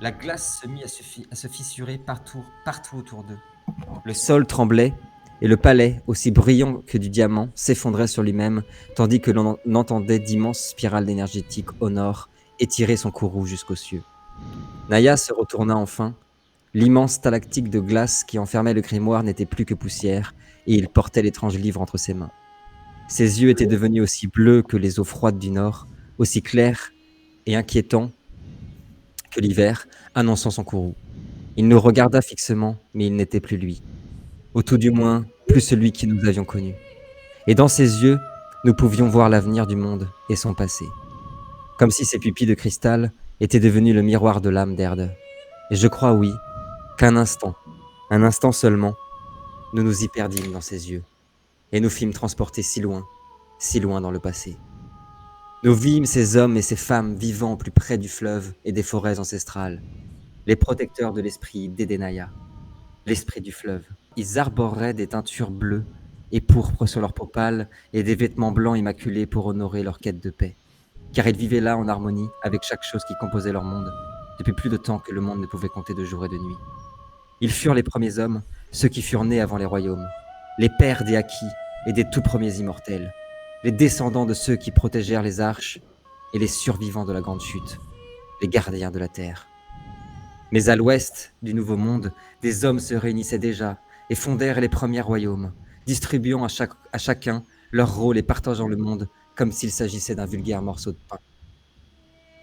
La glace se mit à se fissurer partout autour d'eux. Le sol tremblait, et le palais, aussi brillant que du diamant, s'effondrait sur lui-même, tandis que l'on entendait d'immenses spirales énergétiques au nord étirer son courroux jusqu'aux cieux. Naya se retourna enfin. L'immense stalactique de glace qui enfermait le grimoire n'était plus que poussière, et il portait l'étrange livre entre ses mains. Ses yeux étaient devenus aussi bleus que les eaux froides du nord, aussi clairs et inquiétants que l'hiver, annonçant son courroux. Il nous regarda fixement, mais il n'était plus lui. Ou tout du moins, plus celui que nous avions connu. Et dans ses yeux, nous pouvions voir l'avenir du monde et son passé. Comme si ses pupilles de cristal étaient devenues le miroir de l'âme d'Erde. Et je crois, oui, qu'un un instant seulement, nous nous y perdîmes dans ses yeux, et nous fîmes transporter si loin dans le passé. Nous vîmes ces hommes et ces femmes vivant au plus près du fleuve et des forêts ancestrales, les protecteurs de l'esprit d'Edenaya, l'esprit du fleuve. Ils arboreraient des teintures bleues et pourpres sur leurs peaux pâles et des vêtements blancs immaculés pour honorer leur quête de paix. Car ils vivaient là en harmonie avec chaque chose qui composait leur monde, depuis plus de temps que le monde ne pouvait compter de jour et de nuit. Ils furent les premiers hommes, ceux qui furent nés avant les royaumes, les pères des Akis et des tout premiers immortels, les descendants de ceux qui protégèrent les arches et les survivants de la grande chute, les gardiens de la terre. Mais à l'ouest du Nouveau Monde, des hommes se réunissaient déjà et fondèrent les premiers royaumes, distribuant à chacun leur rôle et partageant le monde comme s'il s'agissait d'un vulgaire morceau de pain.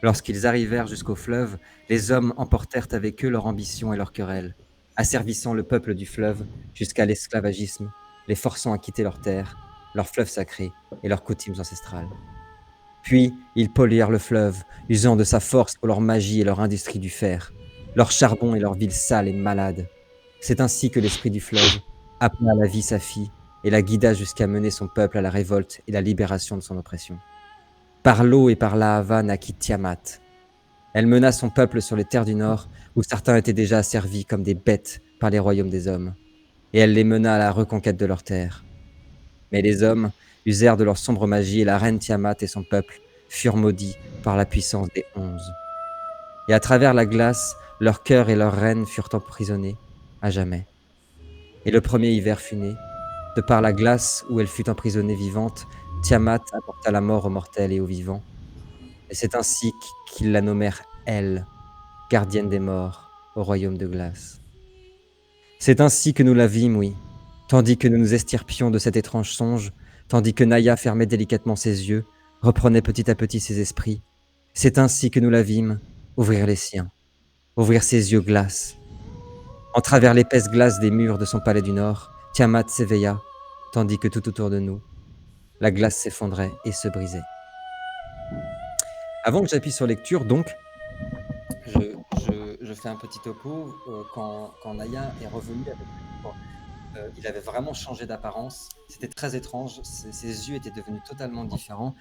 Lorsqu'ils arrivèrent jusqu'au fleuve, les hommes emportèrent avec eux leur ambition et leur querelle, asservissant le peuple du fleuve jusqu'à l'esclavagisme, les forçant à quitter leur terre, leur fleuve sacré et leurs coutumes ancestrales. Puis, ils polluèrent le fleuve, usant de sa force pour leur magie et leur industrie du fer, leur charbon et leur ville sale et malade. C'est ainsi que l'esprit du fleuve appela à la vie sa fille et la guida jusqu'à mener son peuple à la révolte et la libération de son oppression. Par l'eau et par l'Ahava naquit Tiamat. Elle mena son peuple sur les terres du Nord, où certains étaient déjà asservis comme des bêtes par les royaumes des hommes, et elle les mena à la reconquête de leurs terres. Mais les hommes usèrent de leur sombre magie, et la reine Tiamat et son peuple furent maudits par la puissance des 11. Et à travers la glace, leur cœur et leur reine furent emprisonnés à jamais. Et le premier hiver fut né. De par la glace où elle fut emprisonnée vivante, Tiamat apporta la mort aux mortels et aux vivants. Et c'est ainsi qu'ils la nommèrent Elle, gardienne des morts, au royaume de glace. C'est ainsi que nous la vîmes, oui, tandis que nous nous estirpions de cet étrange songe, tandis que Naya fermait délicatement ses yeux, reprenait petit à petit ses esprits. C'est ainsi que nous la vîmes ouvrir les siens, ouvrir ses yeux glaces. En travers l'épaisse glace des murs de son palais du Nord, Tiamat s'éveilla, tandis que tout autour de nous, la glace s'effondrait et se brisait. Avant que j'appuie sur lecture, donc, je fais un petit topo. Quand Naya est revenu avec le livre, il avait vraiment changé d'apparence. C'était très étrange. Ses yeux étaient devenus totalement différents.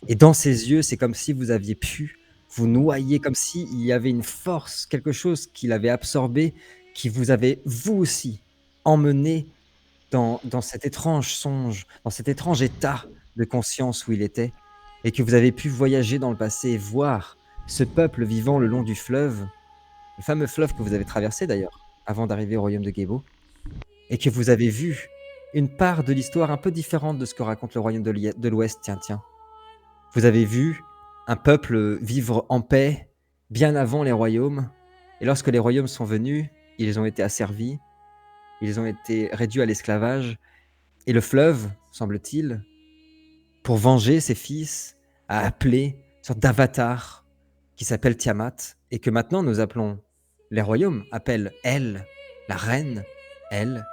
Et dans ses yeux, c'est comme si vous aviez pu vous noyer, comme s'il y avait une force, quelque chose qu'il avait absorbé, qui vous avait, vous aussi, emmené dans cet étrange songe, dans cet étrange état de conscience où il était, et que vous avez pu voyager dans le passé et voir ce peuple vivant le long du fleuve, le fameux fleuve que vous avez traversé d'ailleurs, avant d'arriver au royaume de Gébo, et que vous avez vu une part de l'histoire un peu différente de ce que raconte le royaume de l'Ouest, tiens. Vous avez vu un peuple vivre en paix bien avant les royaumes, et lorsque les royaumes sont venus, ils ont été asservis, ils ont été réduits à l'esclavage, et le fleuve, semble-t-il, pour venger ses fils, a appelé une sorte d'avatar qui s'appelle Tiamat, et que maintenant nous appelons, les royaumes appellent elle, la reine, elle,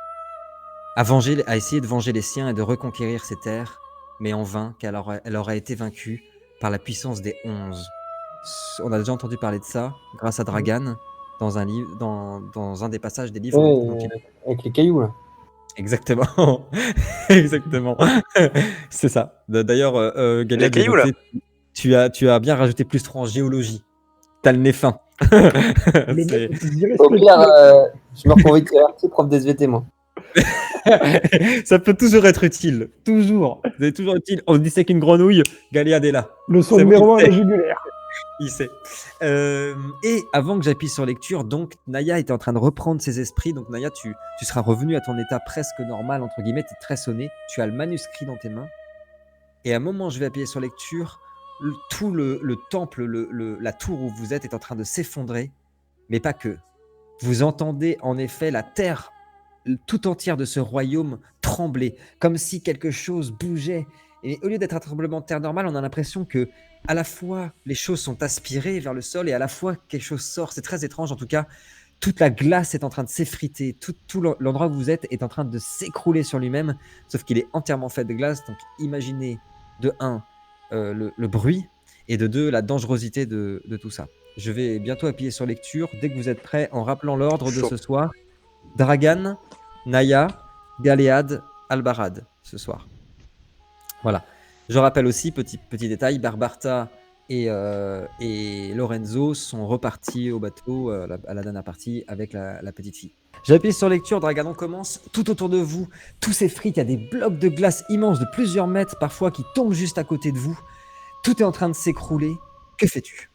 à essayer de venger les siens et de reconquérir ces terres, mais en vain, car elle aurait été vaincue par la puissance des 11. On a déjà entendu parler de ça grâce à Dragan dans un des passages des livres. Ouais, avec les cailloux, là. Exactement, exactement. C'est ça. D'ailleurs, Galia, Les cailloux, là. tu as bien rajouté plus 3 en géologie. T'as le nez fin. C'est- Au pire, je me reconvertis prof d'SVT, moi. Ça peut toujours être utile. Toujours. C'est toujours utile. On dissèque une grenouille, Galia est là. Le son C'est numéro bon, 1 de jugulaire. Il sait. Et avant que j'appuie sur lecture, donc Naya était en train de reprendre ses esprits. Donc Naya, tu seras revenu à ton état presque normal, entre guillemets, tu es très sonné. Tu as le manuscrit dans tes mains. Et à un moment, je vais appuyer sur lecture. Tout le temple, la tour où vous êtes est en train de s'effondrer. Mais pas que. Vous entendez en effet la terre tout entière de ce royaume trembler, comme si quelque chose bougeait. Et au lieu d'être un tremblement de terre normal, on a l'impression que à la fois les choses sont aspirées vers le sol et à la fois quelque chose sort. C'est très étrange en tout cas. Toute la glace est en train de s'effriter, tout l'endroit où vous êtes est en train de s'écrouler sur lui-même, sauf qu'il est entièrement fait de glace. Donc imaginez de un le bruit et de deux la dangerosité de tout ça. Je vais bientôt appuyer sur lecture dès que vous êtes prêts en rappelant l'ordre de Chaud. ce soir. Dragan, Naya, Galéad, Albarad ce soir. Voilà. Je rappelle aussi, petit détail, Barbarta et Lorenzo sont repartis au bateau à la dernière partie avec la petite fille. J'appuie sur lecture, Dragan, on commence. Tout autour de vous, tout s'effrite, il y a des blocs de glace immenses de plusieurs mètres parfois qui tombent juste à côté de vous. Tout est en train de s'écrouler. Que fais-tu?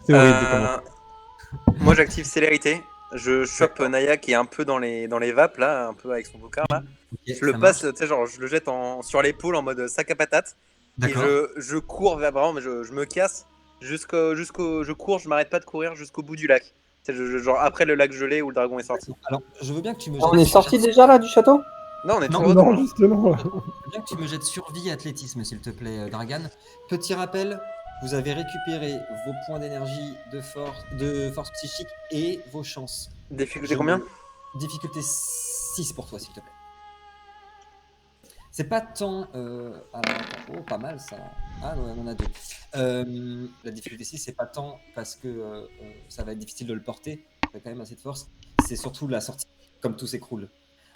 C'est horrible de commencer. Moi, j'active célérité. Je chope Naya qui est un peu dans les vapes, là, un peu avec son bouquin, là. Okay, je le passe, tu sais, genre, je le jette sur l'épaule en mode sac à patate. Et je cours vers, vraiment, mais je me casse je cours, je m'arrête pas de courir jusqu'au bout du lac. Genre après le lac gelé où le dragon est sorti. Alors, je veux bien que tu me jettes... On est sorti déjà là du château? Non, on est Non, toujours dedans. justement. Je veux bien que tu me jettes survie athlétisme, s'il te plaît, Dragan. Petit rappel, vous avez récupéré vos points d'énergie, de force psychique et vos chances. Difficulté combien? Difficulté 6 pour toi, s'il te plaît. C'est pas tant... oh, pas mal, ça. Ah, non, on en a deux. La difficulté 6, c'est pas tant parce que ça va être difficile de le porter. Il y a quand même assez de force. C'est surtout la sortie, comme tout s'écroule.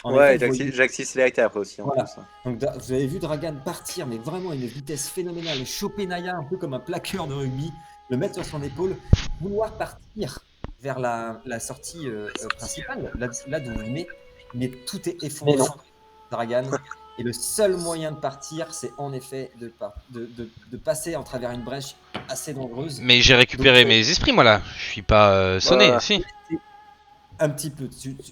Ouais, j'active célérité après aussi. Voilà. Donc, vous avez vu Dragan partir, mais vraiment à une vitesse phénoménale, choper Naya un peu comme un plaqueur de rugby, le mettre sur son épaule, vouloir partir vers la sortie principale, là d'où vous venez, mais tout est effondré, Dragan. Et le seul moyen de partir, c'est en effet de passer en travers une brèche assez dangereuse. Mais j'ai récupéré mes esprits, moi là. Je suis pas sonné, si. Un petit peu.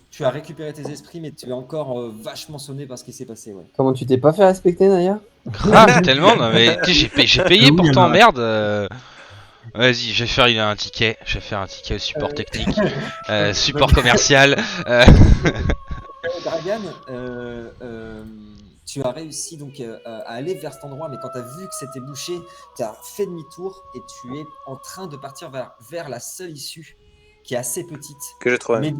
Tu as récupéré tes esprits, mais tu es encore vachement sonné par ce qui s'est passé. Ouais. Comment tu t'es pas fait respecter, Naya? Grave, tellement. Non, mais j'ai payé pourtant, merde. Vas-y, je vais faire un ticket. Je vais faire un ticket au support technique, support commercial. Dragan, tu as réussi donc à aller vers cet endroit, mais quand tu as vu que c'était bouché, tu as fait demi-tour et tu es en train de partir vers la seule issue qui est assez petite. Que j'ai trouvé.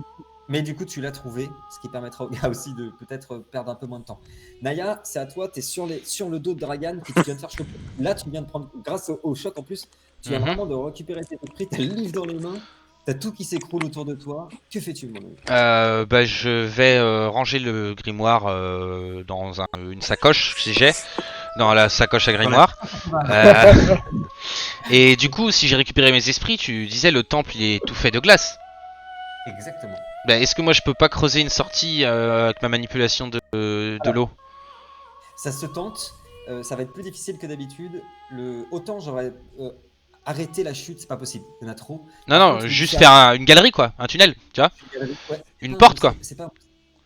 Mais du coup, tu l'as trouvé, ce qui permettra au gars aussi de peut-être perdre un peu moins de temps. Naya, c'est à toi, tu es sur le dos de Dragan, puis tu viens de faire choper. Là, tu viens de prendre, grâce au choc en plus, tu viens vraiment de récupérer tes esprits, tu as le livre dans les mains, tu as tout qui s'écroule autour de toi. Que fais-tu, mon ami? Je vais ranger le grimoire dans une sacoche, si j'ai. Dans la sacoche à grimoire. Et du coup, si j'ai récupéré mes esprits, tu disais le temple il est tout fait de glace. Exactement. Est-ce que moi je peux pas creuser une sortie avec ma manipulation de l'eau? Ça se tente, ça va être plus difficile que d'habitude. Autant j'aurais arrêté la chute, c'est pas possible, il y en a trop. Non, juste faire une galerie quoi, un tunnel, tu vois. Une porte quoi. C'est pas...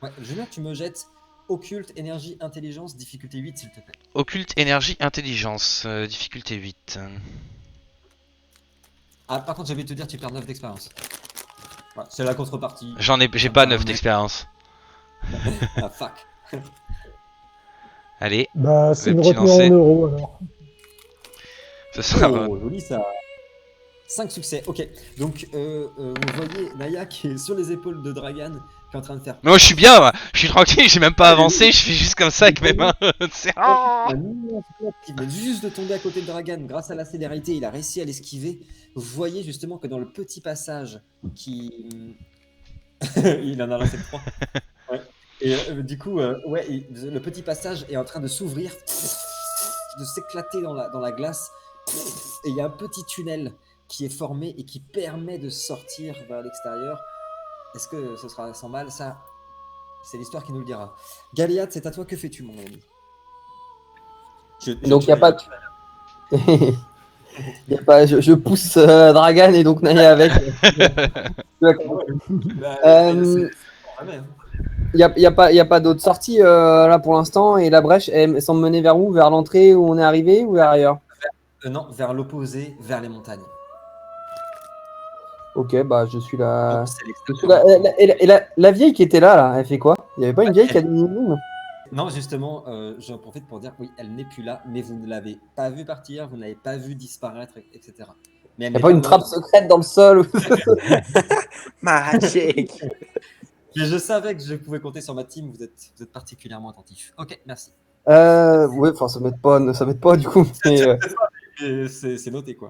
Ouais, je veux bien que tu me jettes occulte, énergie, intelligence, difficulté 8 s'il te plaît. Occulte, énergie, intelligence, difficulté 8. Ah, par contre, j'ai envie de te dire, tu perds 9 d'expérience. Ouais, c'est la contrepartie. J'ai pas 9 d'expérience. Ah, fuck. Allez. Bah, c'est une retenue en euros alors. Ça sera joli ça. 5 succès, ok. Donc, vous voyez Naya qui est sur les épaules de Dragan, qui est en train de faire. Mais moi je suis bien, moi. Je suis tranquille, j'ai même pas avancé, je fais juste comme ça avec mes mains. Il vient juste de tomber à côté de Dragan, grâce à la célérité, il a réussi à l'esquiver. Vous voyez justement que dans le petit passage qui. Il en a lancé 3. Ouais. Et du coup, le petit passage est en train de s'ouvrir, de s'éclater dans la glace. Et il y a un petit tunnel qui est formé et qui permet de sortir vers l'extérieur. Est-ce que ce sera sans mal? Ça, c'est l'histoire qui nous le dira. Galéad, c'est à toi, que fais-tu, mon ami? Donc il n'y a pas de... Y a pas, je pousse Dragan et donc Naya avec. Il y a pas d'autres sorties là pour l'instant. Et la brèche, elles semble mener vers où? Vers l'entrée où on est arrivé ou vers ailleurs? Non, vers l'opposé, vers les montagnes. Ok, bah je suis là. Donc, c'est l'extérieur. Et la vieille qui était là, elle fait quoi? Il n'y avait pas une vieille qui a des minimes? Non, justement, j'en profite pour dire oui, elle n'est plus là, mais vous ne l'avez pas vue partir, vous n'avez pas vu disparaître, etc. Mais Il elle n'y a n'est pas une trappe secrète dans le sol? Magic. Je savais que je pouvais compter sur ma team, vous êtes particulièrement attentif. Ok, merci. Ouais, enfin ça m'aide pas du coup. Mais, C'est noté quoi.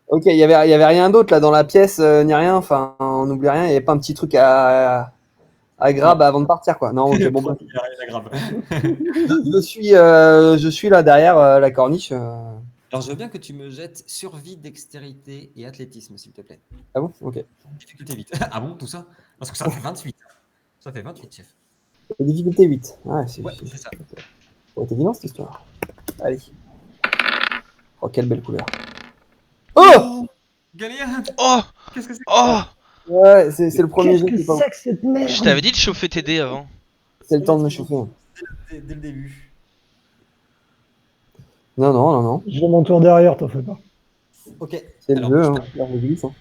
ok, il y avait rien d'autre là dans la pièce, ni rien. Enfin, on n'oublie rien. Il n'y avait pas un petit truc à grab avant de partir quoi. Non, ok, bon. Bah. Il y a rien d'aggrave. Je suis là derrière la corniche. Alors je veux bien que tu me jettes survie, dextérité et athlétisme, s'il te plaît. Ah bon? Ok. Difficulté 8. Ah bon, tout ça? Parce que ça fait 28. Ça fait 28, chef. La difficulté 8. Ouais, c'est ça. C'est évident cette histoire. Allez. Oh, quelle belle couleur. Oh! Galéade. Oh! Qu'est-ce que c'est? Oh! Ouais, c'est le premier Qu'est-ce jeu que qui parle. c'est que cette merde? Je t'avais dit de chauffer tes dés avant. C'est le temps de me chauffer. Dès le début. Non. Je vais mon tour derrière, t'en fais pas. Ok. C'est le Alors, jeu, je hein. peux- La glisse, hein.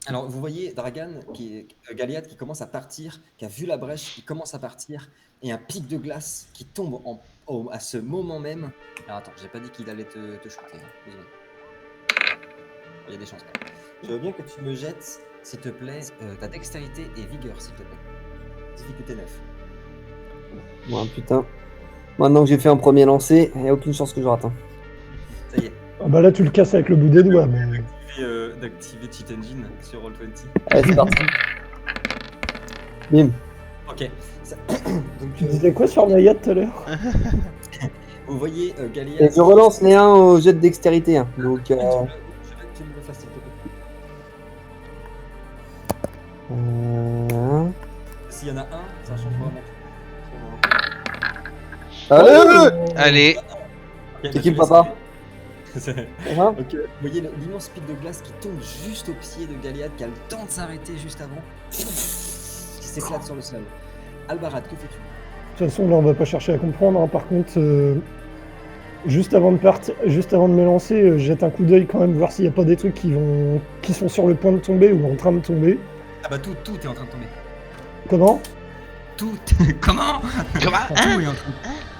Alors, vous voyez Dragan, Galéade qui commence à partir, qui a vu la brèche, qui commence à partir, et un pic de glace qui tombe à ce moment même. Alors attends, j'ai pas dit qu'il allait te shooter. Hein. Désolé. Il y a des chances. Je veux bien que tu me jettes, s'il te plaît, ta dextérité et vigueur, s'il te plaît. Difficulté 9. Ouais, putain. Maintenant que j'ai fait un premier lancer, il n'y a aucune chance que je rate. Hein. Ça y est. Ah bah là, tu le casses avec le bout des doigts. Mais... D'activer Cheat Engine sur Roll20. Allez, c'est parti. Bim. Ok. Donc, Tu disais quoi sur Naya tout à l'heure? vous voyez Galéade. Et je relance les 1 au jet de dextérité. Hein. Donc, Je veux que tu me le fasses, s'il te plaît. S'il y en a un, ça change vraiment. Allez, Allez. c'est qui le papa? Hein? Ok, vous voyez l'immense pic de glace qui tombe juste au pied de Galéade, qui a le temps de s'arrêter juste avant, qui s'éclate sur le sol. Albarad, que fais-tu? De toute façon, là, on va pas chercher à comprendre. Hein. Par contre, juste avant de me lancer, je jette un coup d'œil quand même, voir s'il n'y a pas des trucs qui sont sur le point de tomber ou en train de tomber. Ah bah tout est en train de tomber. Comment? Tout. Comment? Tout est en train de...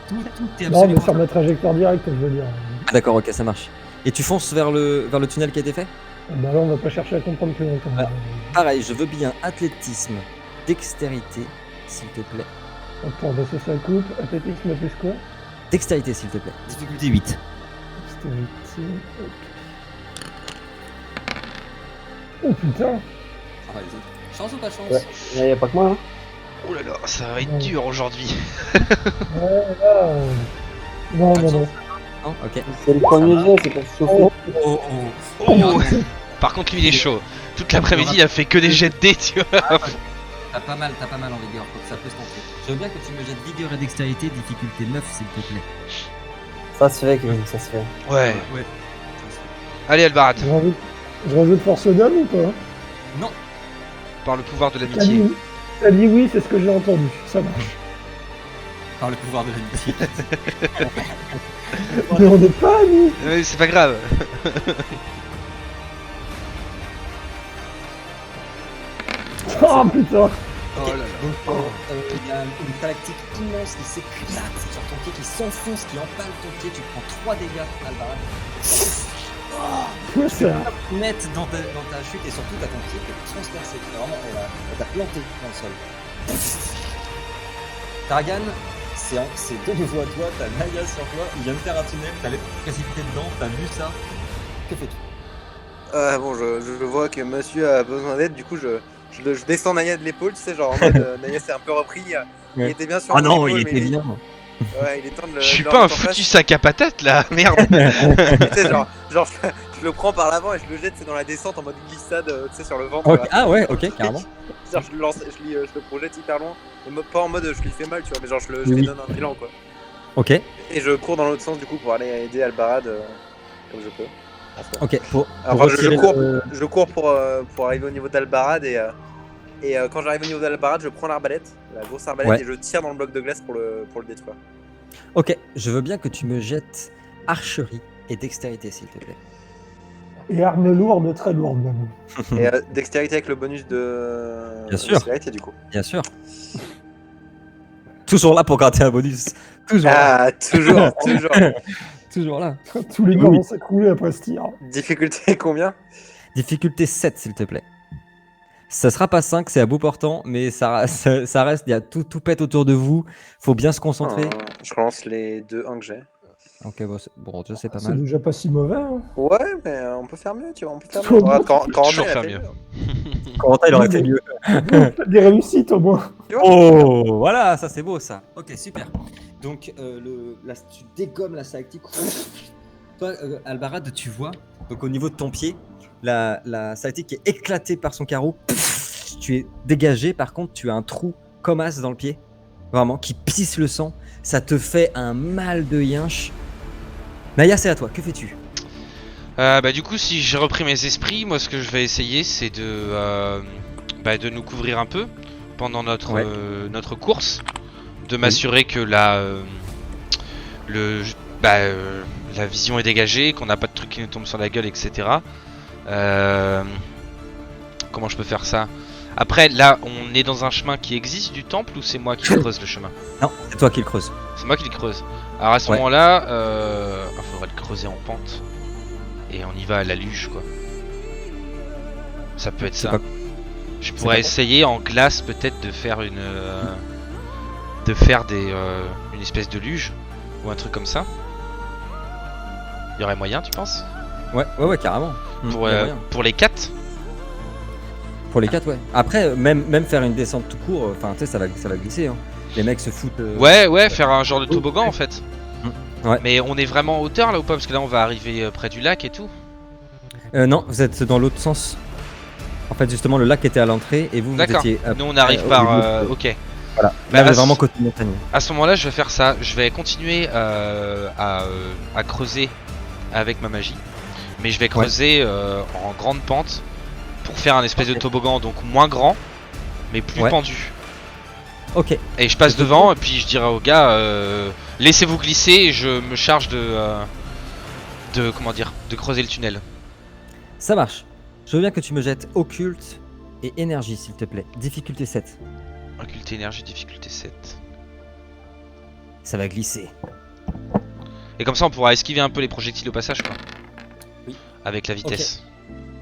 Tout est Non, absolument... mais sur ma trajectoire directe, je veux dire. Ah, D'accord, ok, ça marche. Et tu fonces vers le tunnel qui a été fait? Bah là, on va pas chercher à comprendre plus longtemps. Ouais. Pareil, je veux bien athlétisme, dextérité, s'il te plaît. Pour baisser sa coupe, athlétisme plus quoi? Dextérité, s'il te plaît. Difficulté 8. Dextérité, hop. Oh putain! Ah, les autres. Chance ou pas chance? Ouais. Il n'y a pas que moi. Hein. Oh là là, ça va être dur aujourd'hui. Ouais, là. Non. Non, ok. C'est le premier jet, c'est pour se chauffer. Oh. Par contre, lui, il est chaud. Toute l'après-midi, il a fait que des jets de dés, tu vois. T'as pas mal en vigueur, donc ça peut se tenter. Je veux bien que tu me jettes vigueur et dextérité, difficulté 9, s'il te plaît. Ça se fait, Kevin, ça se fait. Ouais. Allez, Albarad, Je rajoute force d'homme ou pas? Non. par le pouvoir de l'amitié. T'as dit oui, c'est ce que j'ai entendu. Ça marche. Par le pouvoir de l'amitié. Mais on n'est pas amis! C'est pas grave. Oh putain! Oh là là. Donc, il y a une galactique immense qui s'éclate sur ton pied, qui s'enfonce, qui empale ton pied. Tu prends 3 dégâts, Albarad. Quoi ça? Net dans ta chute et surtout t'as ton pied qui est transpercé. Vraiment, elle t'a planté dans le sol. Targan, c'est de nouveau à toi, t'as Naya sur toi, il vient de faire un tunnel, t'allais te précipiter dedans, t'as vu ça. Que fais-tu? Bon, je vois que monsieur a besoin d'aide, du coup je descends Naya de l'épaule, tu sais, genre en mode Naya s'est un peu repris, il était bien sur Ah mon non, épaule, il mais était bien. Ouais, il est temps de le. Je suis de le pas un remettre en place. foutu sac à patates là, merde. Tu sais, genre je le prends par l'avant et je le jette, c'est dans la descente en mode glissade, tu sais, sur le ventre. Ok. là. Ah ouais, ok, carrément. Genre, je le projette hyper loin, pas en mode je lui fais mal, tu vois, mais genre je Oui. lui donne un élan quoi. Ok. Et je cours dans l'autre sens du coup pour aller aider Albarad comme je peux. Ok, pour Enfin, retirer le- je cours pour arriver au niveau d'Albarad et quand j'arrive au niveau d'Albarad, je prends l'arbalète, la grosse arbalète, Ouais. et je tire dans le bloc de glace pour le détruire. Ok, je veux bien que tu me jettes archerie et dextérité, s'il te plaît. Et arme lourde, très lourde même. Et dextérité avec le bonus de Bien sûr. dextérité du coup. Bien sûr. Toujours là pour gratter un bonus. Toujours là. Ah, toujours, toujours. Toujours là. Tous les Oui. morts vont s'écrouler après ce tir. Difficulté combien? Difficulté 7, s'il te plaît. Ça sera pas 5, c'est à bout portant, mais ça reste, il y a tout pète autour de vous. Faut bien se concentrer. Je relance les 2-1 que j'ai. Ok, bon, je sais pas C'est mal. déjà pas si mauvais. Hein. Ouais, mais on peut faire mieux, tu vois, on peut faire Faut mieux. Regarde, quand toujours il a faire fait mieux. Corentin, il aurait fait mieux. Des réussites au moins. Tu vois, Oh, voilà, ça c'est beau ça. Ok, super. Donc, tu dégommes la stalactite. Toi, Albarad, tu vois, donc au niveau de ton pied, la stalactite qui est éclatée par son carreau. Tu es dégagé, par contre, tu as un trou comme as dans le pied. Vraiment, qui pisse le sang. Ça te fait un mal de yinche. Naya, c'est à toi. Que fais-tu? Du coup, si j'ai repris mes esprits, moi ce que je vais essayer c'est de nous couvrir un peu pendant notre course, de m'assurer que la vision est dégagée, qu'on n'a pas de trucs qui nous tombent sur la gueule, etc. Comment je peux faire ça? Après, là, on est dans un chemin qui existe du temple ou c'est moi qui creuse le chemin? Non, c'est toi qui le creuses. C'est moi qui le creuse. Alors à ce moment-là, il faudrait le creuser en pente. Et on y va à la luge, quoi. Ça peut être ça. Je pourrais essayer en glace peut-être de faire une espèce de luge ou un truc comme ça. Il y aurait moyen, tu penses? Ouais, carrément. Pour les 4? Pour les 4, ouais. Après, même faire une descente tout court, enfin, tu sais, ça va glisser. Hein. Les mecs se foutent. Ouais, faire un genre de toboggan en fait. Ouais. Mais on est vraiment en hauteur là ou pas? Parce que là, on va arriver près du lac et tout. Non, vous êtes dans l'autre sens. En fait, justement, le lac était à l'entrée et vous étiez. Nous, on arrive par. Ok. Voilà. Bah, Là, vous êtes vraiment côté montagne. À ce moment-là, je vais faire ça. Je vais continuer à creuser avec ma magie. Mais je vais creuser en grande pente pour faire un espèce de toboggan, donc moins grand, mais plus pendu. Ok. Et je passe devant et puis je dirai aux gars, laissez-vous glisser et je me charge de creuser le tunnel. Ça marche. Je veux bien que tu me jettes occulte et énergie, s'il te plaît. Difficulté 7. Occulte énergie, difficulté 7. Ça va glisser. Et comme ça, on pourra esquiver un peu les projectiles au passage, quoi. Oui. Avec la vitesse.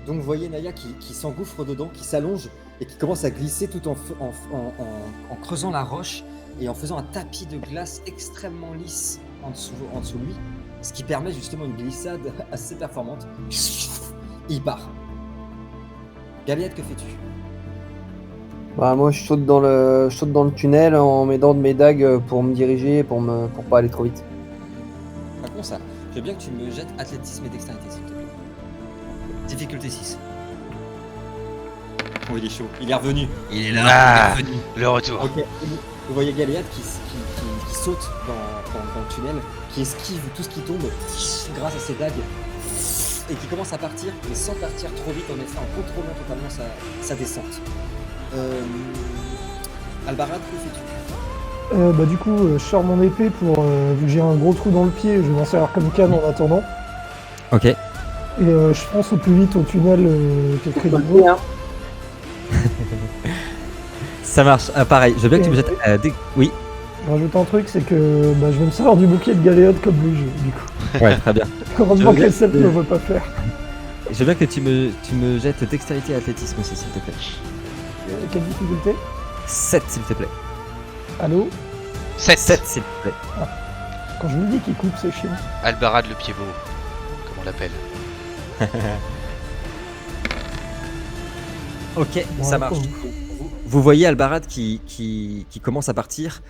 Donc vous voyez Naya qui s'engouffre dedans, qui s'allonge et qui commence à glisser tout en creusant la roche et en faisant un tapis de glace extrêmement lisse en dessous de lui, ce qui permet justement une glissade assez performante. Et il part. Galiette, que fais-tu? Bah, moi, je saute dans le tunnel en m'aidant de mes dagues pour me diriger, pour pas aller trop vite. Par contre, ça, je veux bien que tu me jettes athlétisme et dextérité, s'il te plaît. Difficulté 6. Oh, il est chaud. Il est revenu. Il est là. Ah, il est revenu. le retour. Ok. Vous voyez Galiad qui saute dans le tunnel, qui esquive tout ce qui tombe grâce à ses dagues et qui commence à partir, mais sans partir trop vite, en effet, en contrôlant totalement sa descente. Albarad, que fais-tu? Du coup, je sors mon épée pour. Vu que j'ai un gros trou dans le pied, je vais m'en servir comme canne en attendant. Ok. Et je fonce au plus vite au tunnel qui est créé de Hein. Ça marche. Pareil, je veux bien que tu me jettes. Oui. Je rajoute un truc, c'est que je vais me servir du bouclier de Galéode comme luge, du coup. Ouais, très bien. Heureusement Je que veux les 7 ne bien- veut pas faire. Je veux bien que tu me jettes dextérité et athlétisme aussi, s'il te plaît. Quelle difficulté? 7, s'il te plaît. Allô? 7. 7, s'il te plaît. Quand je lui dis qu'il coupe, c'est chiant. Albarad le pied beau, comme on l'appelle. Ok, Bon, ça marche. attends. Vous voyez Albarad qui commence à partir,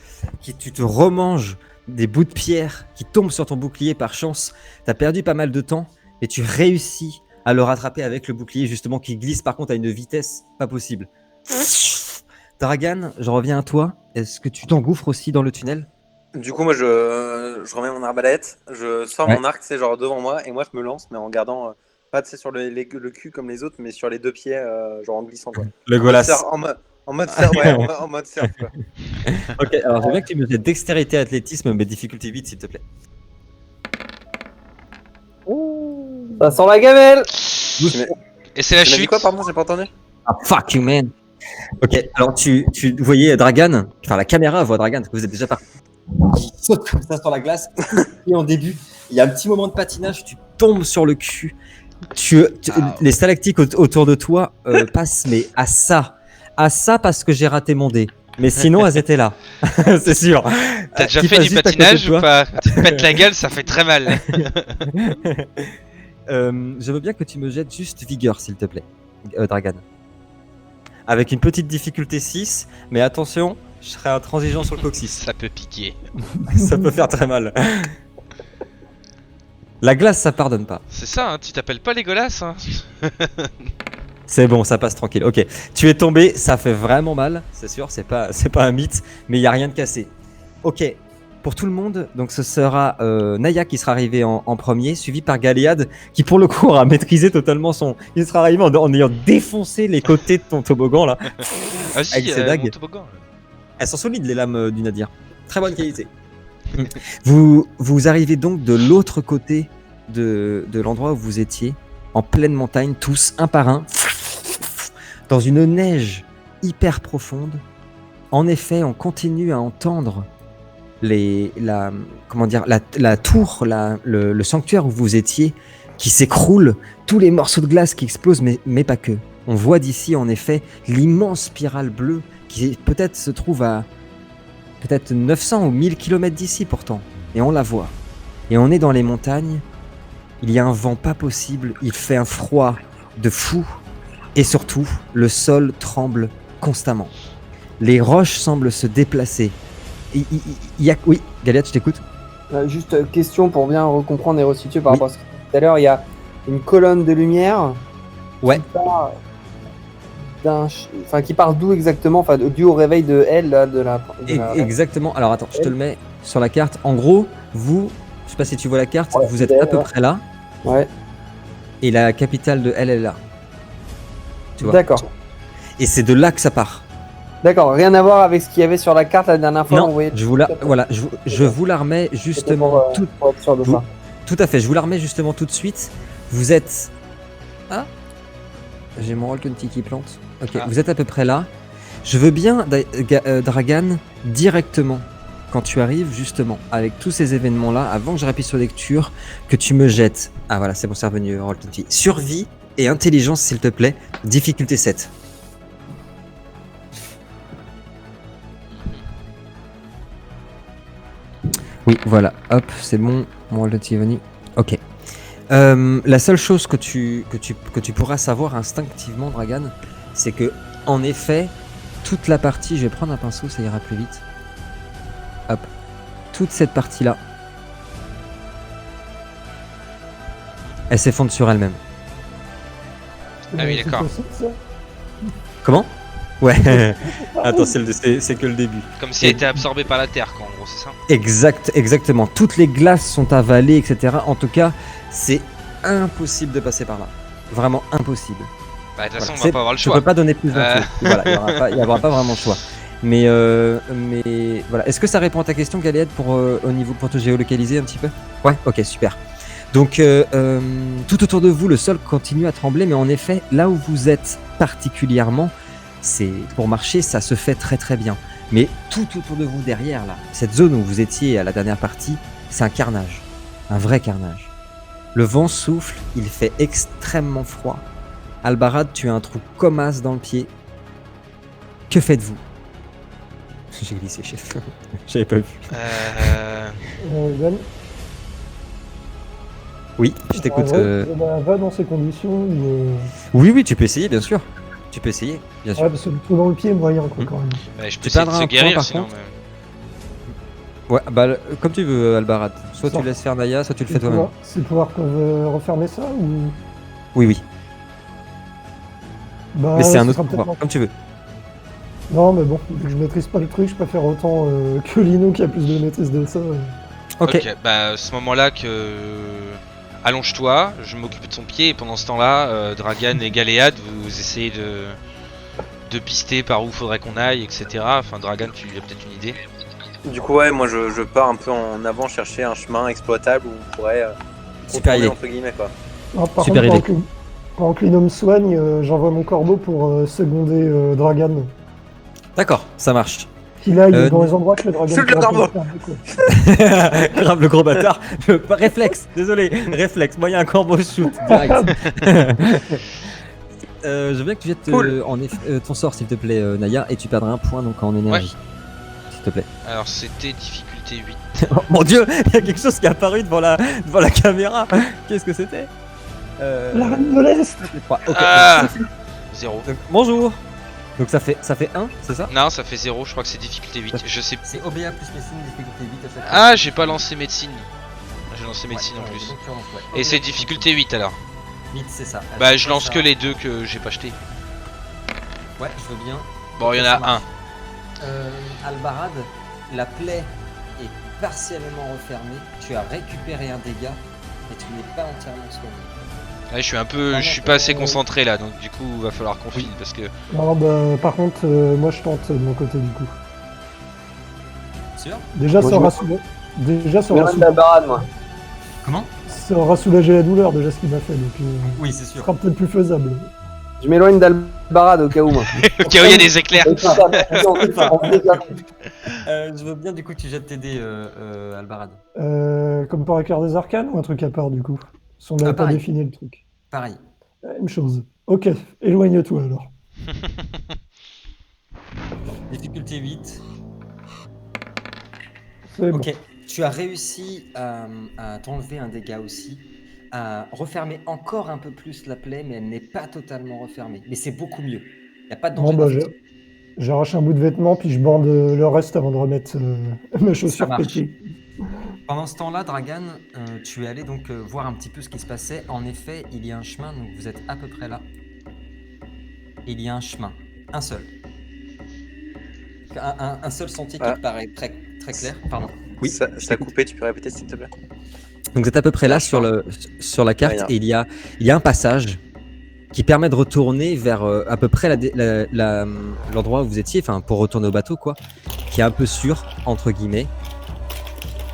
tu te remanges des bouts de pierre qui tombent sur ton bouclier par chance. T'as perdu pas mal de temps et tu réussis à le rattraper avec le bouclier justement qui glisse par contre à une vitesse pas possible. Dragan, je reviens à toi. Est-ce que tu t'engouffres aussi dans le tunnel? Du coup, moi, je remets mon arbalète, je sors mon arc, c'est genre devant moi, et moi, je me lance, mais en gardant Pas sur le cul comme les autres, mais sur les 2 pieds, genre en glissant. Quoi. Le golas. En mode surf, ouais, en mode surf. Quoi. Ok, alors je veux bien que tu me jettes dextérité athlétisme, mais difficulté 8 s'il te plaît. Ça sent la gamelle. Et c'est la Tu m'as dit chute. quoi, pardon, j'ai pas entendu. Ah fuck you man. Ok, alors tu voyais Dragan, enfin la caméra voit Dragan, parce que vous êtes déjà parti. Il saute comme ça sur la glace, et en début, il y a un petit moment de patinage, tu tombes sur le cul. Les stalactites autour de toi passent, mais à ça parce que j'ai raté mon dé. Mais sinon, elles étaient là, c'est sûr. T'as déjà Qui fait passe du juste à côté de patinage ou toi. pas? Tu te pètes la gueule, ça fait très mal. Je veux bien que tu me jettes juste vigueur, s'il te plaît, Dragan. Avec une petite difficulté 6, mais attention, je serai intransigeant sur le coccyx. Ça peut piquer. Ça peut faire très mal. La glace, ça pardonne pas. C'est ça, hein, tu t'appelles pas Legolas hein. C'est bon, ça passe tranquille. Ok, tu es tombé, ça fait vraiment mal, c'est sûr, c'est pas un mythe, mais il y a rien de cassé. Ok, pour tout le monde, donc ce sera Naya qui sera arrivé en premier, suivi par Galéade, qui pour le coup aura maîtrisé totalement son. Il sera arrivé en ayant défoncé les côtés de ton toboggan là. Ah si, Avec ses dagues. mon toboggan. Elles sont solides les lames du Nadir. Très bonne qualité. Vous arrivez donc de l'autre côté de l'endroit où vous étiez, en pleine montagne, tous un par un, dans une neige hyper profonde. En effet, on continue à entendre la tour, le sanctuaire où vous étiez, qui s'écroule, tous les morceaux de glace qui explosent, mais pas que. On voit d'ici, en effet, l'immense spirale bleue qui peut-être se trouve à peut-être 900 ou 1000 km d'ici pourtant. Et on la voit. Et on est dans les montagnes. Il y a un vent pas possible. Il fait un froid de fou. Et surtout, le sol tremble constamment. Les roches semblent se déplacer. Oui, Galéade, je t'écoute. Juste question pour bien comprendre et resituer par Oui. rapport à ce que tu as dit tout à l'heure. Il y a une colonne de lumière Ouais. qui part d'où exactement, enfin dû au réveil de elle là, Exactement. Alors attends, je te le mets sur la carte. En gros, vous, je sais pas si tu vois la carte, Ouais, vous êtes à peu près là. Ouais. Et la capitale de elle est là. Tu vois. D'accord. Et c'est de là que ça part. D'accord. Rien à voir avec ce qu'il y avait sur la carte la dernière fois. Non, on voyait je vous la remets justement pour être sûr de ça. tout à fait. Je vous la remets justement tout de suite. Vous êtes. Ah, j'ai mon Roll20 qui plante. Ok, Ah. vous êtes à peu près là. Je veux bien, Dragan, directement, quand tu arrives justement avec tous ces événements-là, avant que je rappuie sur lecture, que tu me jettes. Ah voilà, c'est bon, c'est revenu, Roll20. Survie et intelligence, s'il te plaît. Difficulté 7. Oui, voilà, hop, c'est bon, mon Roll20 est venu. Ok. La seule chose que tu pourras savoir instinctivement, Dragan, c'est que, en effet, toute la partie, je vais prendre un pinceau, ça ira plus vite. Hop. Toute cette partie-là, elle s'effondre sur elle-même. Ah oui, C'est d'accord. possible, ça. Comment? Ouais. Attends, c'est que le début. Comme si elle était absorbée par la terre, quoi, en gros, c'est ça. Exactement. Toutes les glaces sont avalées, etc. En tout cas, c'est impossible de passer par là. Vraiment impossible. Bah, de toute façon, Voilà, on va pas avoir le Je choix. peux pas donner plus d'infos. Voilà, il y aura pas vraiment le choix. Mais voilà. Est-ce que ça répond à ta question, Galéade, pour te géolocaliser un petit peu? Ouais. Ok, super. Donc tout autour de vous, le sol continue à trembler, mais en effet, là où vous êtes particulièrement, c'est pour marcher, ça se fait très très bien. Mais tout autour de vous, derrière là, cette zone où vous étiez à la dernière partie, c'est un carnage, un vrai carnage. Le vent souffle, il fait extrêmement froid. Albarad, tu as un trou comme as dans le pied. Que faites-vous? J'ai glissé, chef. J'avais pas vu. Ben, Oui, je t'écoute. en vrai, va dans ces conditions. Oui, tu peux essayer, bien sûr. Tu peux essayer, bien sûr. Ouais, parce que le trou dans le pied est moyen, quoi, quand même. Bah, je peux Tu essayer de perdras se un point, guérir par sinon. contre. Ouais, bah comme tu veux, Albarad. Soit tu Ça. laisses faire Naya, soit tu le fais toi-même. C'est pouvoir qu'on veut refermer ça ou. Oui. Bah, Mais c'est ce un autre sera pouvoir, peut-être- comme tu veux. Non, mais bon, vu que je maîtrise pas le truc, je préfère autant que Lino qui a plus de maîtrise de ça. Ok. Bah, à ce moment-là que allonge-toi, je m'occupe de son pied et pendant ce temps-là, Dragan et Galéade, vous essayez de pister par où faudrait qu'on aille, etc. Enfin, Dragan, tu as peut-être une idée. Du coup, ouais, moi je pars un peu en avant chercher un chemin exploitable où on pourrait Super contourner, idée. entre guillemets, quoi. Alors, par Super contre, idée. pendant que Lino me soigne, j'envoie mon corbeau pour seconder Dragan. D'accord, ça marche. Qu'il aille Euh, dans les endroits que le Dragan Shoot le pourra corbeau. pas faire, quoi. Grave le gros bâtard. Réflexe, désolé, réflexe. Moi, il y a un corbeau shoot direct. Je veux bien que tu jettes Cool. ton sort, s'il te plaît, Naya, et tu perdras un point donc en énergie. S'il te plaît. Alors, c'était difficulté 8. Oh, mon dieu, il y a quelque chose qui est apparu devant la caméra. Qu'est-ce que c'était La reine de l'Est. Ok, Ah. donc, ça fait- 0. donc, bonjour. Donc ça fait 1, c'est ça? Non, ça fait 0, je crois que c'est difficulté 8. Je sais. C'est OBA plus médecine, difficulté 8 à chaque fois. Ah, j'ai pas lancé médecine. J'ai lancé médecine en plus. donc tu relances, ouais. Et Ok. c'est difficulté 8 alors. 8, c'est ça. Bah, je lance que les deux que j'ai pas acheté. Ouais, je veux bien. Bon, il y en Ça a un. marche. Albarad, la plaie est partiellement refermée. Tu as récupéré un dégât, mais tu n'es pas entièrement soigné. Ouais, je suis pas assez concentré là, donc du coup, va falloir qu'on file parce que. Non, bah, par contre, moi je tente de mon côté du coup. Sûr? Déjà, Moi, ça je aura me- soulagé. Déjà, ça Mais aura rien de la barade, moi. Comment? Ça aura soulagé la douleur déjà ce qu'il m'a fait, donc Oui, c'est ce sûr. sera peut-être plus faisable. Je m'éloigne d'Albarad au cas où, moi. Au cas où il y a des éclairs. Je veux bien du coup que tu jettes tes dés, Albarad. Comme pour éclair des arcanes ou un truc à part du coup? Si on n'avait pas pareil. défini le truc. Pareil. Même chose. Ok, éloigne-toi alors. Difficulté 8. C'est bon. Ok. Tu as réussi à t'enlever un dégât aussi. À refermer encore un peu plus la plaie, mais elle n'est pas totalement refermée. Mais c'est beaucoup mieux. Il n'y a pas de danger. Bon, bah, d'infection. j'arrache un bout de vêtement puis je bande le reste avant de remettre mes chaussures marche. pétées. Pendant ce temps-là, Dragan, tu es allé donc voir un petit peu ce qui se passait. En effet, il y a un chemin, donc vous êtes à peu près là. Il y a un chemin, un seul. Un seul sentier qui Ah. te paraît très, très clair. Pardon. Oui. Ça a coupé, tu peux répéter s'il te plaît? Donc vous êtes à peu près là sur la carte Rien. et il y a un passage qui permet de retourner vers à peu près l'endroit où vous étiez, enfin pour retourner au bateau quoi, qui est un peu sûr entre guillemets.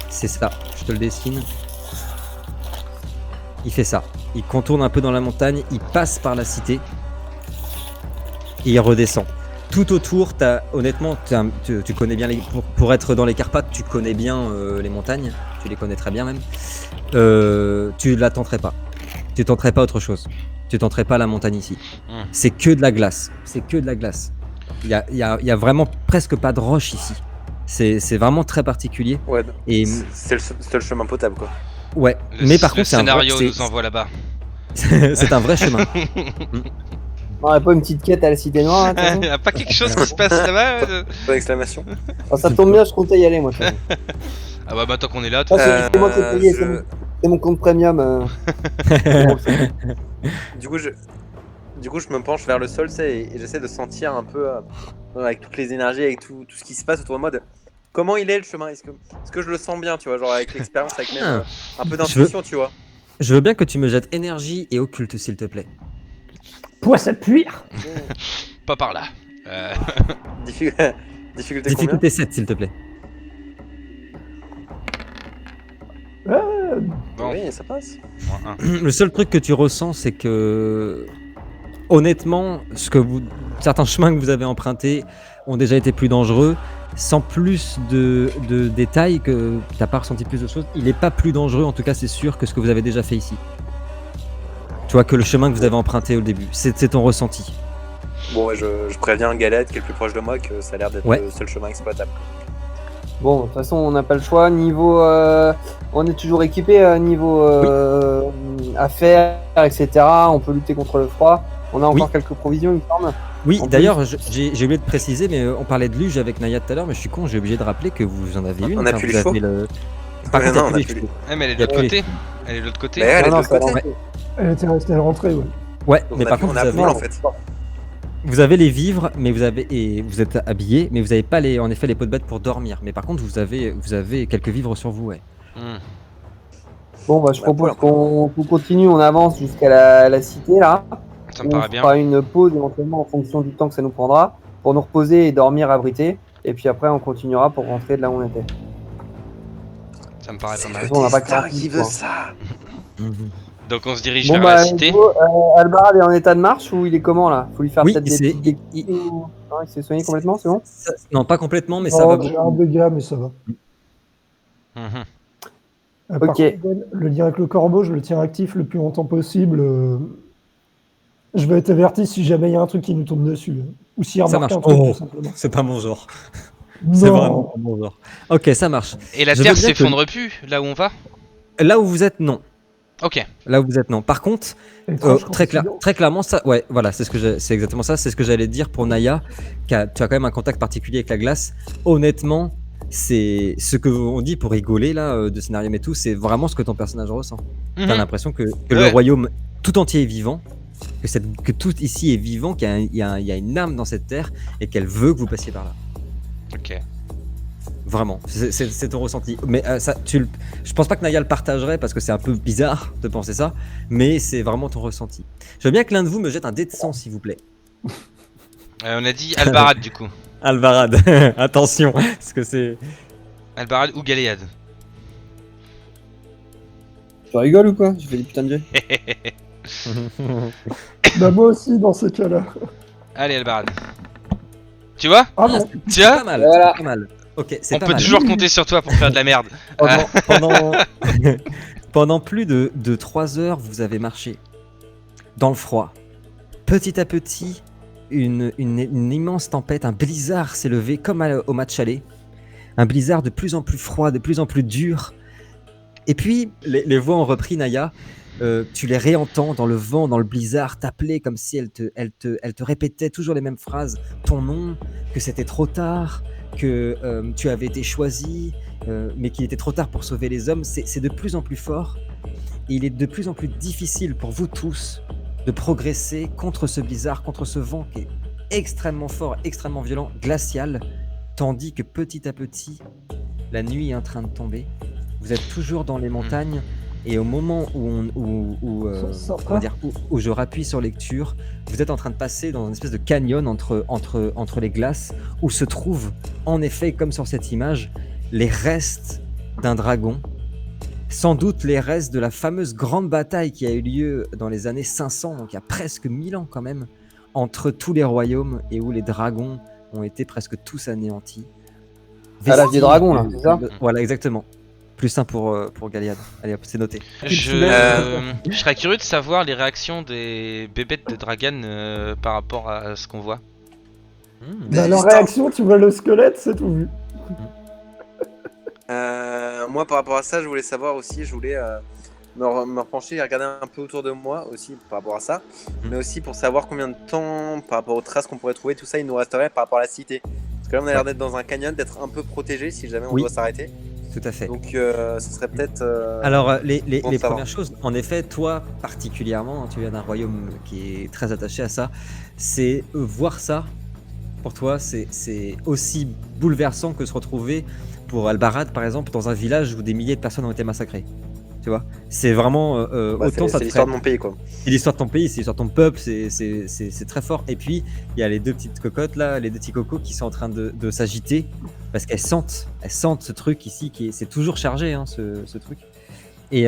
C'est ça, je te le dessine. Il fait ça. Il contourne un peu dans la montagne, il passe par la cité et il redescend. Tout autour, honnêtement, tu connais bien pour être dans les Carpates, tu connais bien les montagnes, tu les connais très bien même. Tu la tenterais pas. Tu tenterais pas autre chose. Tu tenterais pas la montagne ici. C'est que de la glace. C'est que de la glace. Il y a vraiment presque pas de roche ici. C'est vraiment très particulier. Ouais, Et c'est le seul chemin potable, quoi. ouais, mais par contre, c'est le un vrai, scénario nous envoie là-bas. c'est un vrai chemin. On aurait pas une petite quête à la Cité Noire, là, de toute façon. Y a pas quelque chose qui se passe là-bas Point d'exclamation. Oh, ça tombe bien, je comptais y aller, moi. Ah bah tant qu'on est là, Ah, c'est moi qui ai payé, je- c'est mon compte premium. Du coup, je me penche vers le sol, tu sais, et j'essaie de sentir un peu, avec toutes les énergies, avec tout ce qui se passe autour de moi, comment il est le chemin. Est-ce que je le sens bien, tu vois, genre avec l'expérience, avec même un peu d'intuition, tu vois. Je veux bien que tu me jettes énergie et occulte, s'il te plaît. Poisse à cuire. pas par là. Difficulté combien? Difficulté 7, s'il te plaît. Bon, Oui, ça passe. moins un. Le seul truc que tu ressens, c'est que, honnêtement, certains chemins que vous avez empruntés ont déjà été plus dangereux. Sans plus de détails, que tu n'as pas ressenti plus de choses, il n'est pas plus dangereux, en tout cas c'est sûr, que ce que vous avez déjà fait ici. Tu vois, que le chemin que vous avez emprunté au début. C'est ton ressenti. Bon, ouais, je préviens Galette qui est le plus proche de moi que ça a l'air d'être Ouais. le seul chemin exploitable. Bon, de toute façon, on n'a pas le choix. Niveau, on est toujours équipé. Niveau affaires, etc. On peut lutter contre le froid. On a encore quelques provisions, il me semble. Oui, En d'ailleurs, j'ai oublié de préciser, mais on parlait de luge avec Naya tout à l'heure, mais je suis con, j'ai obligé de rappeler que vous en avez une. On a enfin, plus vous les chevaux. avez le- Par Ouais, contre, non, il y a on a plus les plus chevaux. Ouais, mais elle est de Y a l'autre plus côté. Elle est de l'autre côté. Mais elle est de Non, l'autre c'est côté. rentré. Elle était restée à la rentrée, ouais. Ouais, On mais a par plus- contre, on a vous plus, avez, en fait. vous avez les vivres, mais vous êtes habillés, mais vous n'avez pas en effet les peaux de bête pour dormir. Mais par contre, vous avez quelques vivres sur vous, ouais. Hmm. Bon, bah, je propose qu'on continue, on avance jusqu'à la cité là. Ça me paraît bien. On fera une pause éventuellement en fonction du temps que ça nous prendra pour nous reposer et dormir abrité. Et puis après, on continuera pour rentrer de là où on était. Ça me paraît pas mal. On n'a pas Destin 40 qui veut ça. Donc on se dirige Bon, vers bah, la cité. Albarad est en état de marche ou il est comment là? Faut lui faire Oui, peut-être il des s'est- petits. Non, il s'est soigné complètement, c'est bon? Non, pas complètement, mais ça va J'ai beaucoup. un dégât, mais ça va. Mhm. Par Ok. contre, le lien avec le corbeau, je le tiens actif le plus longtemps possible. Je vais être averti si jamais il y a un truc qui nous tombe dessus. Ou s'il Ça remarque marche. un truc, Oh. tout simplement. C'est pas mon genre. C'est vraiment pas mon genre. Ok, ça marche. Et la Je veux terre bien que- s'effondre plus là où on va? Là où vous êtes, non. Ok. Là où vous êtes, non. Par contre, Étrange très coïncidence. clairement, ça, ouais, voilà, c'est exactement ça. C'est ce que j'allais dire pour Naya. Tu as quand même un contact particulier avec la glace. Honnêtement, c'est ce que on dit pour rigoler là de scénario et tout. C'est vraiment ce que ton personnage ressent. T'as Mhm. l'impression que Ouais. le royaume tout entier est vivant, que tout ici est vivant, qu'il y a une âme dans cette terre et qu'elle veut que vous passiez par là. Ok. Vraiment, c'est ton ressenti. Mais je pense pas que Naya le partagerait parce que c'est un peu bizarre de penser ça, mais c'est vraiment ton ressenti. Je veux bien que l'un de vous me jette un dé de sang, s'il vous plaît. On a dit Albarad du coup. Alvarad, attention, parce que c'est. Albarad ou Galéade. Tu rigoles ou quoi? J'ai fait des putains de jets. Bah, moi aussi, dans ce cas-là. Allez Albarad. Tu vois? Ah non, C'est Tiens, pas mal, Voilà. c'est pas mal. Ok, c'est on pas peut mal. toujours compter sur toi pour faire de la merde. Pendant plus de 3 heures, vous avez marché dans le froid. Petit à petit, une immense tempête, un blizzard s'est levé comme au match aller. Un blizzard de plus en plus froid, de plus en plus dur. Et puis, les voix ont repris, Naya. Tu les réentends dans le vent, dans le blizzard, t'appeler comme si elle te répétait toujours les mêmes phrases. Ton nom, que c'était trop tard, que tu avais été choisi, mais qu'il était trop tard pour sauver les hommes. C'est de plus en plus fort. Et il est de plus en plus difficile pour vous tous de progresser contre ce blizzard, contre ce vent qui est extrêmement fort, extrêmement violent, glacial, tandis que petit à petit, la nuit est en train de tomber. Vous êtes toujours dans les montagnes, et au moment où je rappuie sur lecture, vous êtes en train de passer dans une espèce de canyon entre les glaces, où se trouvent, en effet, comme sur cette image, les restes d'un dragon. Sans doute les restes de la fameuse grande bataille qui a eu lieu dans les années 500, donc il y a presque 1000 ans quand même, entre tous les royaumes et où les dragons ont été presque tous anéantis. À l'âge des dragons, là, c'est ça? Voilà, exactement. Plus un pour Galéade. Allez hop, c'est noté. Je serais curieux de savoir les réactions des bébêtes de Dragan par rapport à ce qu'on voit. bah, leur réaction, tu vois le squelette, c'est tout vu. Moi, par rapport à ça, je voulais savoir aussi, je voulais me repencher et regarder un peu autour de moi aussi par rapport à ça, mais aussi pour savoir combien de temps, par rapport aux traces qu'on pourrait trouver, tout ça, il nous resterait par rapport à la cité. Parce que là, on a l'air d'être dans un canyon, d'être un peu protégé si jamais on doit s'arrêter. Tout à fait. Donc, ce serait peut-être. Alors, les bon premières choses, en effet, toi particulièrement, tu viens d'un royaume qui est très attaché à ça, c'est voir ça, pour toi, c'est aussi bouleversant que se retrouver pour Albarad, par exemple, dans un village où des milliers de personnes ont été massacrées. Tu vois, c'est vraiment autant ça. C'est l'histoire de mon pays, quoi. C'est l'histoire de ton pays, c'est l'histoire de ton peuple, c'est très fort. Et puis, il y a les deux petites cocottes là, les deux petits cocos qui sont en train de s'agiter parce qu'elles sentent ce truc ici c'est toujours chargé, hein, ce truc. Et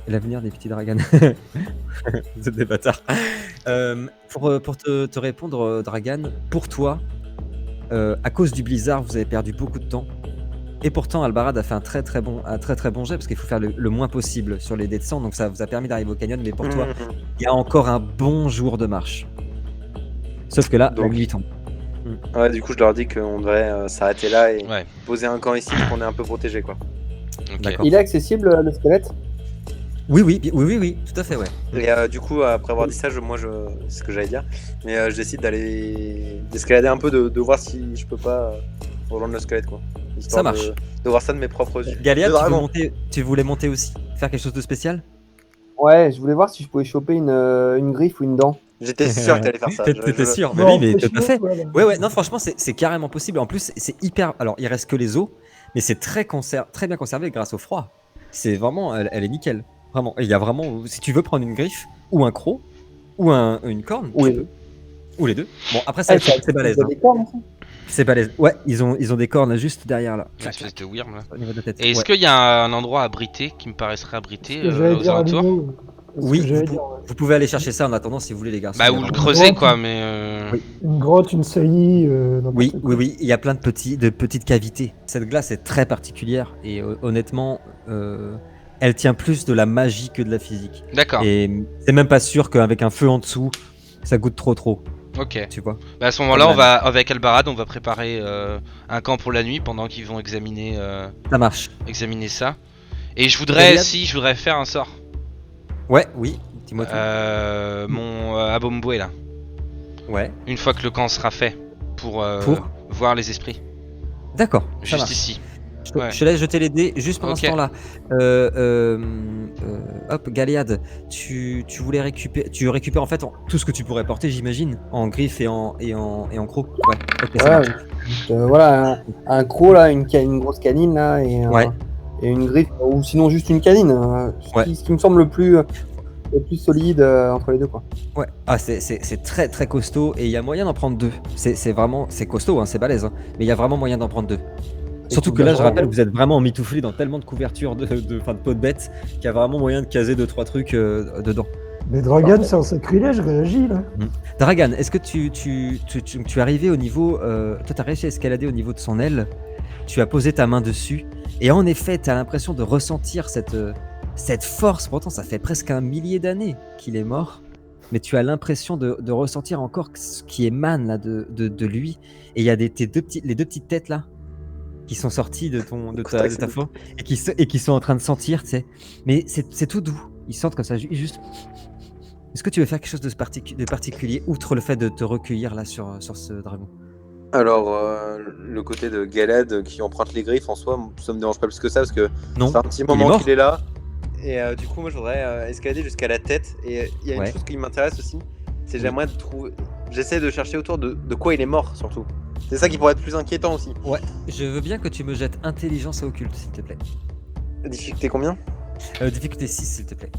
l'avenir des petits dragons. Vous êtes des bâtards. Pour te répondre, Dragan, pour toi, à cause du blizzard, vous avez perdu beaucoup de temps. Et pourtant, Albarad a fait un très très bon jet parce qu'il faut faire le moins possible sur les dés de sang. Donc ça vous a permis d'arriver au canyon. Mais pour toi, il y a encore un bon jour de marche. Sauf que là, la nuit tombe. Ouais, du coup, je leur dis qu'on devrait s'arrêter là et Ouais. poser un camp ici, qu'on est un peu protégé, quoi. Ok. D'accord. Il est accessible le squelette? Oui, tout à fait, ouais. Et du coup, après avoir dit ça, c'est ce que j'allais dire. Mais je décide d'escalader un peu, de voir si je peux pas rejoindre le squelette, quoi. Histoire Ça marche. De voir ça de mes propres yeux. Galéa, De dragon. tu voulais monter aussi? Faire quelque chose de spécial? Ouais, je voulais voir si je pouvais choper une griffe ou une dent. J'étais sûr que t'allais faire ça. T'étais sûr? Bon, Mais oui, mais tout à franchement, fait. voilà. Ouais, non, franchement, c'est carrément possible. En plus, c'est hyper. Alors, il reste que les os, mais c'est très bien conservé grâce au froid. C'est vraiment, elle est nickel. Vraiment. Et il y a vraiment, si tu veux prendre une griffe, ou un croc, ou une corne, Ou tu les peux. Ou les deux. Bon, après, c'est balèze. T'as des cornes, ça C'est balèze. Ouais, ils ont des cornes juste derrière là. Une espèce de worm là. Au niveau de la tête. Et est-ce Ouais. qu'il y a un endroit abrité qui me paraîtrait abrité Ce que j'allais aux dire à alentours? Lino, ce que Oui, j'allais dire, ouais. vous pouvez aller chercher ça en attendant si vous voulez, les garçons. Bah, Il y a ou le vraiment- creuser grotte, quoi, mais. Oui. Une grotte, une saillie, n'importe Oui, quoi. oui, il y a plein de petites cavités. Cette glace est très particulière et honnêtement, elle tient plus de la magie que de la physique. D'accord, Et c'est même pas sûr qu'avec un feu en dessous, ça goûte trop, ok. tu vois. Bah, à ce moment-là, on va, avec Albarad, on va préparer un camp pour la nuit pendant qu'ils vont examiner Ça marche. ça. Et je voudrais, Goliath je voudrais faire un sort. Ouais, oui, dis-moi tout. Mon Abomboué là. Ouais, Une fois que le camp sera fait. Pour voir les esprits. d'accord, ça Juste marche. ici. Je Ouais. te laisse jeter les dés juste pendant Ok. ce temps-là. Hop, Galéade, tu voulais récupérer. Tu récupères en fait tout ce que tu pourrais porter, j'imagine, en griffe et en croc. Ouais, ok, ça Ouais, marche. voilà, un croc là, une grosse canine là, Ouais. et une griffe, ou sinon juste une canine. Ce qui me semble le plus solide entre les deux, quoi. Ouais, ah, c'est très très costaud et il y a moyen d'en prendre deux. C'est vraiment, c'est costaud, hein, c'est balèze, hein, mais il y a vraiment moyen d'en prendre deux. Surtout que là, je rappelle, vous êtes vraiment emmitouflés dans tellement de couvertures de peau de bête qu'il y a vraiment moyen de caser 2-3 trucs dedans. Mais Dragan, c'est un sacrilège, réagis là. Dragan, est-ce que tu es arrivé au niveau. Toi, tu as réussi à escalader au niveau de son aile, tu as posé ta main dessus, et en effet, tu as l'impression de ressentir cette force. Pourtant, ça fait presque 1 millier d'années qu'il est mort, mais tu as l'impression de ressentir encore ce qui émane là, de lui. Et il y a les deux petites têtes là qui sont sorties de ta forme et qui sont en train de sentir, tu sais. Mais c'est tout doux. Ils sentent comme ça, juste. Est-ce que tu veux faire quelque chose de particulier, outre le fait de te recueillir là sur ce dragon? Alors, le côté de Galad qui emprunte les griffes en soi, ça me dérange pas plus que ça parce que Non. c'est un petit Il est moment mort. qu'il est là. Et du coup, moi je voudrais escalader jusqu'à la tête. Et il y a une chose qui m'intéresse aussi, c'est j'aimerais trouver. J'essaie de chercher autour de quoi il est mort surtout. C'est ça qui pourrait être plus inquiétant aussi. Ouais, je veux bien que tu me jettes intelligence et occulte, s'il te plaît. Difficulté combien? Difficulté 6, s'il te plaît.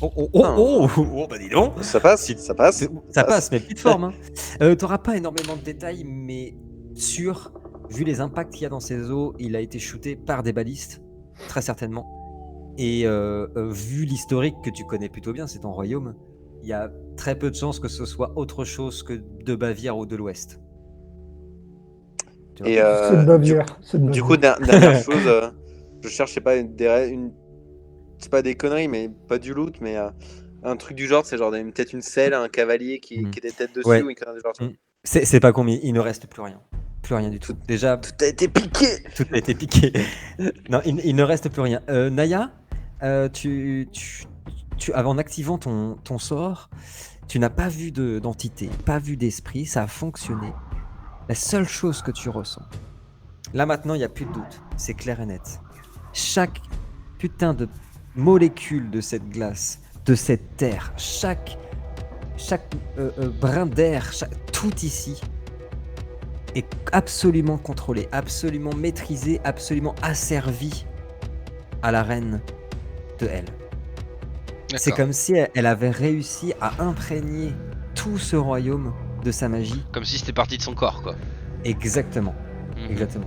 Oh, bah dis donc. Ça passe, ça passe. Ça passe, mais petite forme. Hein. T'auras pas énormément de détails, mais sûr, vu les impacts qu'il y a dans ces eaux, il a été shooté par des balistes, très certainement. Et vu l'historique que tu connais plutôt bien, c'est ton royaume, il y a très peu de chances que ce soit autre chose que de Bavière ou de l'Ouest. Tu vois. Et C'est de Bavière. du coup, dernière chose, je cherche, je sais pas, c'est pas des conneries, mais pas du loot, mais un truc du genre, c'est genre peut-être une selle, un cavalier qui était tête dessus, Ouais. ou une connerie du genre. C'est pas combien, il ne reste plus rien. Plus rien du tout. Déjà, Tout a été piqué. tout a été piqué. Non, il ne reste plus rien. Naya, en activant ton sort, tu n'as pas vu d'entité, pas vu d'esprit, ça a fonctionné. La seule chose que tu ressens, là maintenant il n'y a plus de doute, c'est clair et net. Chaque putain de molécule de cette glace, de cette terre, chaque brin d'air, tout ici est absolument contrôlé, absolument maîtrisé, absolument asservi à la reine de Elle. C'est D'accord. comme si elle avait réussi à imprégner tout ce royaume de sa magie. Comme si c'était parti de son corps quoi. Exactement, Mhm. exactement.